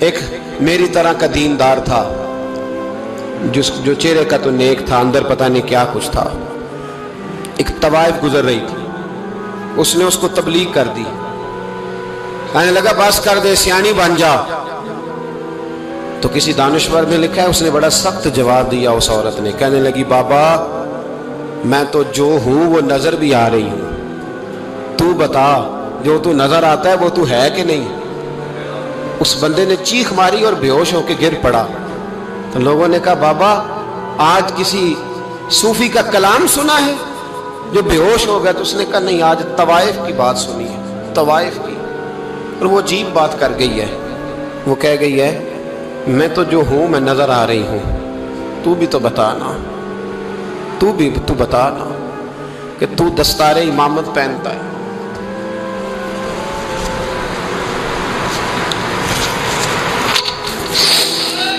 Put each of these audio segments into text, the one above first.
ایک میری طرح کا دیندار تھا جو چہرے کا تو نیک تھا، اندر پتہ نہیں کیا کچھ تھا۔ ایک طوائف گزر رہی تھی، اس نے اس کو تبلیغ کر دی، کہنے لگا بس کر دے، سیانی بن جا۔ تو کسی دانشور نے لکھا ہے اس نے بڑا سخت جواب دیا اس عورت نے، کہنے لگی بابا میں تو جو ہوں وہ نظر بھی آ رہی ہوں، تو بتا جو تو نظر آتا ہے وہ تو ہے کہ نہیں؟ اس بندے نے چیخ ماری اور بے ہوش ہو کے گر پڑا۔ تو لوگوں نے کہا بابا آج کسی صوفی کا کلام سنا ہے جو بے ہوش ہو گیا؟ تو اس نے کہا نہیں، آج طوائف کی بات سنی ہے، طوائف کی۔ اور وہ عجیب بات کر گئی ہے، وہ کہہ گئی ہے میں تو جو ہوں میں نظر آ رہی ہوں، تو بھی تو بتانا، تو بتانا کہ تو دستار امامت پہنتا ہے،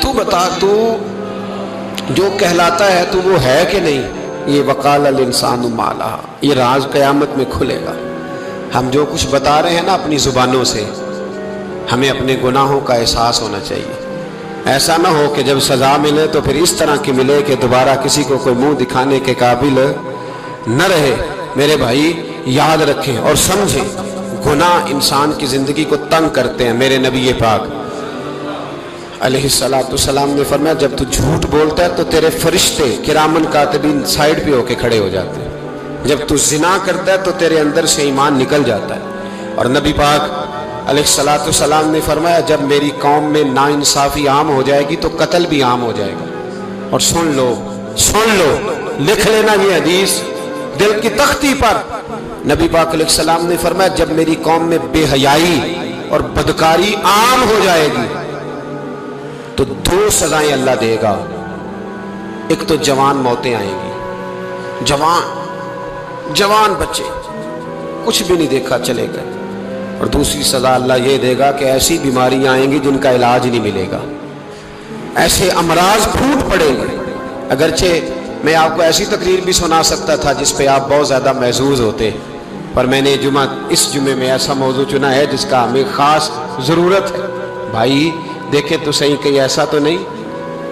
تو بتا تو جو کہلاتا ہے تو وہ ہے کہ نہیں؟ یہ وقال الانسان ما لہا، یہ راز قیامت میں کھلے گا۔ ہم جو کچھ بتا رہے ہیں نا اپنی زبانوں سے، ہمیں اپنے گناہوں کا احساس ہونا چاہیے۔ ایسا نہ ہو کہ جب سزا ملے تو پھر اس طرح کی ملے کہ دوبارہ کسی کو کوئی منہ دکھانے کے قابل نہ رہے۔ میرے بھائی یاد رکھیں اور سمجھیں، گناہ انسان کی زندگی کو تنگ کرتے ہیں۔ میرے نبی پاک علیہ السلام نے فرمایا جب تو جھوٹ بولتا ہے تو تیرے فرشتے کرامن کاتبین سائیڈ پہ ہو کے کھڑے ہو جاتے ہیں، جب تو زنا کرتا ہے تو تیرے اندر سے ایمان نکل جاتا ہے۔ اور نبی پاک علیہ السلام نے فرمایا جب میری قوم میں ناانصافی عام ہو جائے گی تو قتل بھی عام ہو جائے گا۔ اور سن لو لکھ لینا یہ حدیث دل کی تختی پر، نبی پاک علیہ السلام نے فرمایا جب میری قوم میں بے حیائی اور بدکاری عام ہو جائے گی تو دو سزائیں اللہ دے گا۔ ایک تو جوان موتیں آئیں گی، جوان بچے کچھ بھی نہیں دیکھا چلے گئے، اور دوسری سزا اللہ یہ دے گا کہ ایسی بیماریاں آئیں گی جن کا علاج نہیں ملے گا، ایسے امراض پھوٹ پڑیں گے۔ اگرچہ میں آپ کو ایسی تقریر بھی سنا سکتا تھا جس پہ آپ بہت زیادہ محظوظ ہوتے، پر میں نے اس جمعے میں ایسا موضوع چنا ہے جس کا ہمیں خاص ضرورت ہے۔ بھائی دیکھیں تو صحیح، کہیں ایسا تو نہیں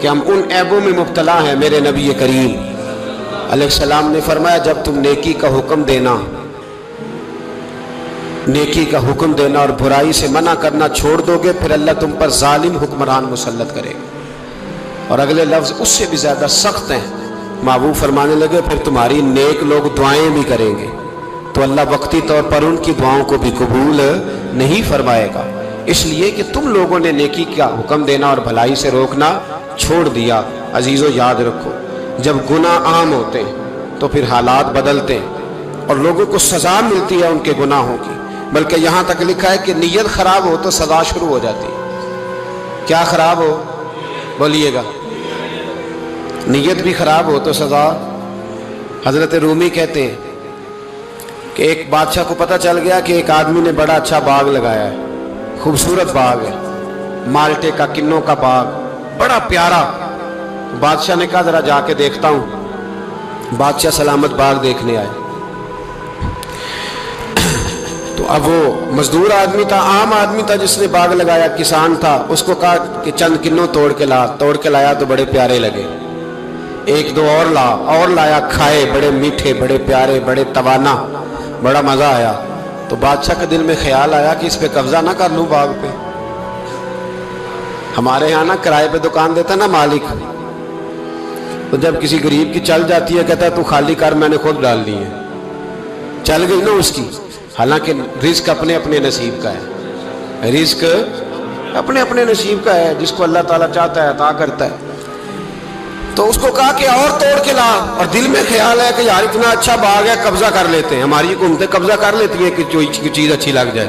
کہ ہم ان عیبوں میں مبتلا ہیں۔ میرے نبی کریم علیہ السلام نے فرمایا جب تم نیکی کا حکم دینا اور برائی سے منع کرنا چھوڑ دو گے پھر اللہ تم پر ظالم حکمران مسلط کرے گا۔ اور اگلے لفظ اس سے بھی زیادہ سخت ہیں، محبوب فرمانے لگے پھر تمہاری نیک لوگ دعائیں بھی کریں گے تو اللہ وقتی طور پر ان کی دعاؤں کو بھی قبول نہیں فرمائے گا، اس لیے کہ تم لوگوں نے نیکی کا حکم دینا اور بھلائی سے روکنا چھوڑ دیا۔ عزیزو یاد رکھو جب گناہ عام ہوتے ہیں تو پھر حالات بدلتے ہیں اور لوگوں کو سزا ملتی ہے ان کے گناہوں کی، بلکہ یہاں تک لکھا ہے کہ نیت خراب ہو تو سزا شروع ہو جاتی ہے۔ کیا خراب ہو؟ بولیے گا۔ نیت بھی خراب ہو تو سزا۔ حضرت رومی کہتے ہیں کہ ایک بادشاہ کو پتہ چل گیا کہ ایک آدمی نے بڑا اچھا باغ لگایا ہے، خوبصورت باغ ہے، مالٹے کا، کنوں کا باغ، بڑا پیارا۔ بادشاہ نے کہا ذرا جا کے دیکھتا ہوں۔ بادشاہ سلامت باغ دیکھنے آئے تو اب وہ مزدور آدمی تھا، عام آدمی تھا جس نے باغ لگایا، کسان تھا، اس کو کہا کہ چند کنوں توڑ کے لایا تو بڑے پیارے لگے، ایک دو اور لایا، کھائے، بڑے میٹھے، بڑے پیارے، بڑے توانا، بڑا مزہ آیا۔ تو بادشاہ کے دل میں خیال آیا کہ اس پہ قبضہ نہ کر لوں باغ پہ۔ ہمارے یہاں نا کرائے پہ دکان دیتا نا مالک، تو جب کسی غریب کی چل جاتی ہے کہتا ہے تو خالی کر، میں نے خود ڈال دی ہے، چل گئی نا اس کی۔ حالانکہ رزق اپنے اپنے نصیب کا ہے، رزق اپنے اپنے نصیب کا ہے، جس کو اللہ تعالیٰ چاہتا ہے عطا کرتا ہے۔ تو اس کو کہا کہ اور توڑ کے لا، اور دل میں خیال ہے کہ یار اتنا اچھا باغ ہے قبضہ کر لیتے ہیں، ہماری حکومتیں قبضہ کر لیتی ہیں کہ کوئی چیز اچھی لگ جائے۔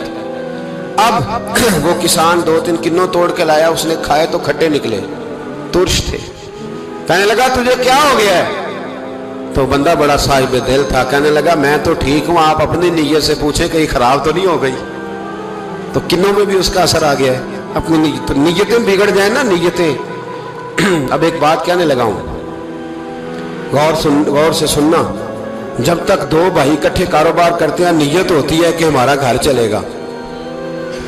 اب وہ کسان دو تین کنوں توڑ کے لایا، اس نے کھائے تو کھٹے نکلے، ترش تھے۔ کہنے لگا تجھے کیا ہو گیا ہے؟ تو بندہ بڑا صاحب دل تھا، کہنے لگا میں تو ٹھیک ہوں، آپ اپنی نیت سے پوچھیں کہیں خراب تو نہیں ہو گئی۔ تو کنوں میں بھی اس کا اثر آ گیا ہے، اپنی نیتیں بگڑ جائیں نا، نیتیں۔ اب ایک بات کہنے لگا ہوں، غور سے سننا، جب تک دو بھائی اکٹھے کاروبار کرتے ہیں نیت ہوتی ہے کہ ہمارا گھر چلے گا،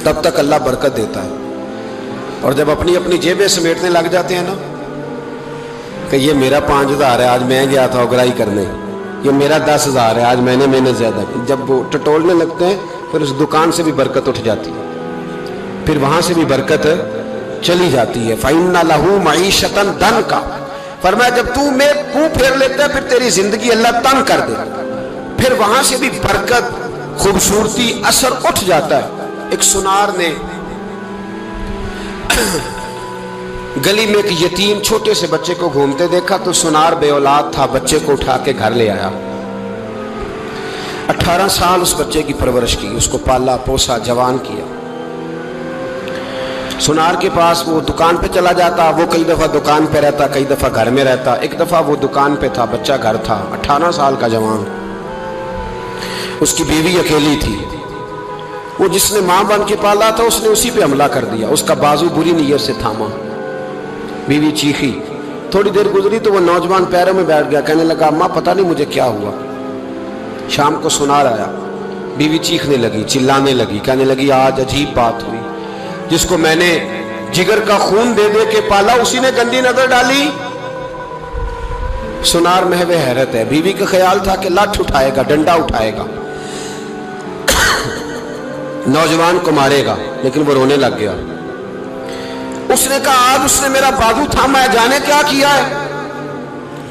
تب تک اللہ برکت دیتا ہے، اور جب اپنی اپنی جیبیں سمیٹنے لگ جاتے ہیں نا کہ یہ میرا 5,000 ہے، آج میں گیا تھا اگرائی کرنے، یہ میرا 10,000 ہے، آج میں نے محنت زیادہ کی، جب وہ ٹٹولنے لگتے ہیں پھر اس دکان سے بھی برکت اٹھ جاتی ہے، پھر وہاں سے بھی برکت چلی جاتی ہے۔ فَإِنَّ لَهُ مَعِيشَةً ضَنْكَ، فرمایا جب تو میں منہ پھیر لیتا ہے پھر تیری زندگی اللہ تنگ کر دے، پھر وہاں سے بھی برکت، خوبصورتی، اثر اٹھ جاتا ہے۔ ایک سنار نے گلی میں ایک یتیم چھوٹے سے بچے کو گھومتے دیکھا تو سنار بے اولاد تھا، بچے کو اٹھا کے گھر لے آیا، 18 سال اس بچے کی پرورش کی، اس کو پالا پوسا جوان کیا۔ سنار کے پاس وہ دکان پہ چلا جاتا، وہ کئی دفعہ دکان پہ رہتا، کئی دفعہ گھر میں رہتا، ایک دفعہ وہ دکان پہ تھا، بچہ گھر تھا، 18 سال کا جوان، اس کی بیوی اکیلی تھی، وہ جس نے ماں بن کے پالا تھا اس نے اسی پہ حملہ کر دیا، اس کا بازو بری نیت سے تھاما، بیوی چیخی، تھوڑی دیر گزری تو وہ نوجوان پیروں میں بیٹھ گیا، کہنے لگا اماں پتہ نہیں مجھے کیا ہوا۔ شام کو سنار آیا، بیوی چیخنے لگی، چلانے لگی، کہنے لگی آج عجیب بات ہوئی، جس کو میں نے جگر کا خون دے دے کے پالا اسی نے گندی نظر ڈالی۔ سنار محو حیرت ہے، بیوی کا خیال تھا کہ لاٹھ اٹھائے گا، ڈنڈا اٹھائے گا، نوجوان کو مارے گا، لیکن وہ رونے لگ گیا۔ اس نے کہا آج اس نے میرا بازو تھاما ہے، جانے کیا کیا ہے،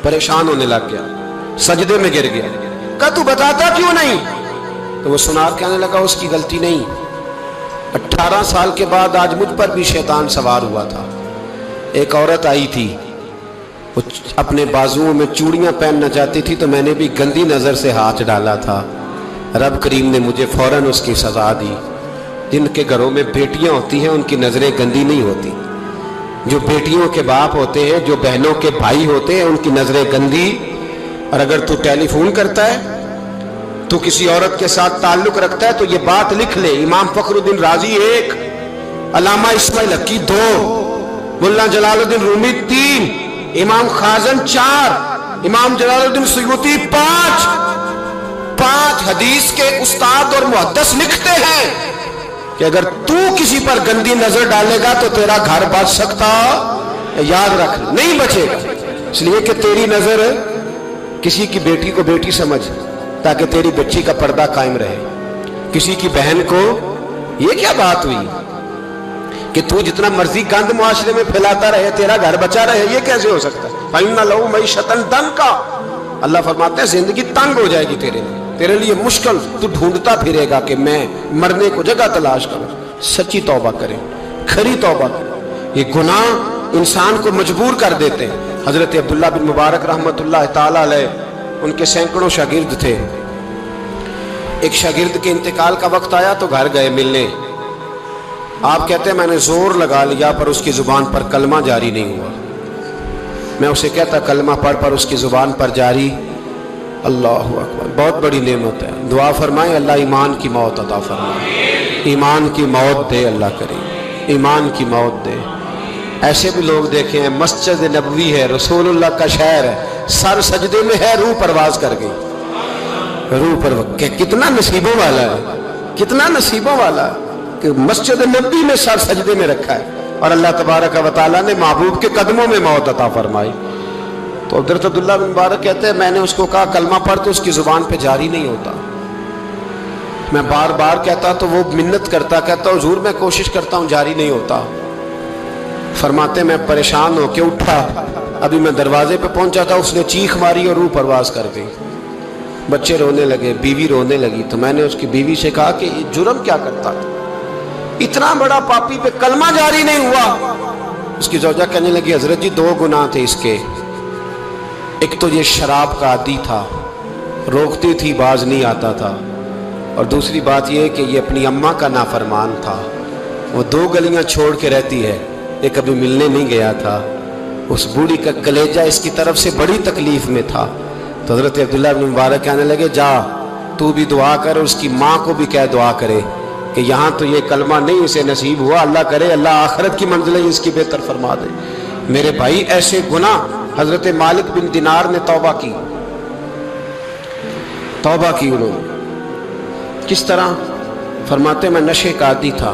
پریشان ہونے لگ گیا، سجدے میں گر گیا، کہا تو بتاتا کیوں نہیں؟ تو وہ سنار کہنے لگا اس کی غلطی نہیں، 18 سال کے بعد آج مجھ پر بھی شیطان سوار ہوا تھا، ایک عورت آئی تھی، وہ اپنے بازوؤں میں چوڑیاں پہننا چاہتی تھی تو میں نے بھی گندی نظر سے ہاتھ ڈالا تھا، رب کریم نے مجھے فوراً اس کی سزا دی۔ جن کے گھروں میں بیٹیاں ہوتی ہیں ان کی نظریں گندی نہیں ہوتی، جو بیٹیوں کے باپ ہوتے ہیں، جو بہنوں کے بھائی ہوتے ہیں، ان کی نظریں گندی۔ اور اگر تو ٹیلی فون کرتا ہے، تو کسی عورت کے ساتھ تعلق رکھتا ہے تو یہ بات لکھ لے، امام فخر الدین رازی 1، علامہ اسماعیل حقی 2، ملا جلال الدین رومی 3، امام خازن 4، امام جلال الدین سیوطی 5 حدیث کے استاد اور محدث لکھتے ہیں کہ اگر تو کسی پر گندی نظر ڈالے گا تو تیرا گھر بچ سکتا، یاد رکھ نہیں بچے گا، اس لیے کہ تیری نظر کسی کی بیٹی کو بیٹی سمجھ تاکہ تیری بچی کا پردہ قائم رہے، کسی کی بہن کو، یہ کیا بات ہوئی کہ تو جتنا مرضی گند معاشرے میں پھیلاتا رہے تیرا گھر بچا رہے، یہ کیسے ہو سکتا ہے؟ فَإِنَّ لَهُ مَعِيشَةً ضَنْكَ، اللہ فرماتے ہیں زندگی تنگ ہو جائے گی تیرے لیے مشکل، تو ڈھونڈتا پھرے گا کہ میں مرنے کو جگہ تلاش کروں۔ سچی توبہ کریں، کھری توبہ کریں، یہ گناہ انسان کو مجبور کر دیتے ہیں۔ حضرت عبداللہ بن مبارک رحمۃ اللہ تعالی علیہ، ان کے سینکڑوں شاگرد تھے، ایک شاگرد کے انتقال کا وقت آیا تو گھر گئے ملنے، آپ کہتے ہیں میں نے زور لگا لیا پر اس کی زبان پر کلمہ جاری نہیں ہوا، میں اسے کہتا کلمہ پڑھ پر اس کی زبان پر جاری، اللہ اکبر، بہت بڑی نعمت ہے، دعا فرمائیں اللہ ایمان کی موت عطا فرمائے، ایمان کی موت دے اللہ کریم، ایمان کی موت دے۔ ایسے بھی لوگ دیکھے ہیں، مسجد نبوی ہے، رسول اللہ کا شہر ہے، سر سجدے میں ہے، روح پرواز کر گئی، روح پرواز، کتنا نصیبوں والا ہے، کتنا نصیبوں والا ہے کہ مسجد نبوی میں سر سجدے میں رکھا ہے اور اللہ تبارک و تعالیٰ نے محبوب کے قدموں میں موت عطا فرمائی۔ تو حضرت عبداللہ بن مبارک کہتے ہیں میں نے اس کو کہا کلمہ پڑھ تو اس کی زبان پہ جاری نہیں ہوتا، میں بار بار کہتا تو وہ منت کرتا، کہتا حضور میں کوشش کرتا ہوں جاری نہیں ہوتا۔ فرماتے میں پریشان ہو کے اٹھا، ابھی میں دروازے پہ پہنچا تھا اس نے چیخ ماری اور روح پرواز کر گئی، بچے رونے لگے، بیوی رونے لگی، تو میں نے اس کی بیوی سے کہا کہ یہ جرم کیا کرتا تھا، اتنا بڑا پاپی پہ کلمہ جاری نہیں ہوا۔ اس کی زوجہ کہنے لگی حضرت جی 2 گناہ تھے اس کے، ایک تو یہ شراب کا عادی تھا، روکتی تھی باز نہیں آتا تھا، اور دوسری بات یہ کہ یہ اپنی اماں کا نافرمان تھا، وہ 2 گلیاں چھوڑ کے رہتی ہے، یہ کبھی ملنے نہیں گیا تھا، اس بوڑھی کا کلیجہ اس کی طرف سے بڑی تکلیف میں تھا۔ تو حضرت عبداللہ بن مبارک کہنے لگے جا تو بھی دعا کر، اس کی ماں کو بھی کہہ دعا کرے کہ یہاں تو یہ کلمہ نہیں اسے نصیب ہوا، اللہ کرے اللہ آخرت کی منزلیں اس کی بہتر فرما دے۔ میرے بھائی ایسے گناہ، حضرت مالک بن دینار نے توبہ کی انہوں نے، کس طرح؟ فرماتے میں نشے کا عادی تھا،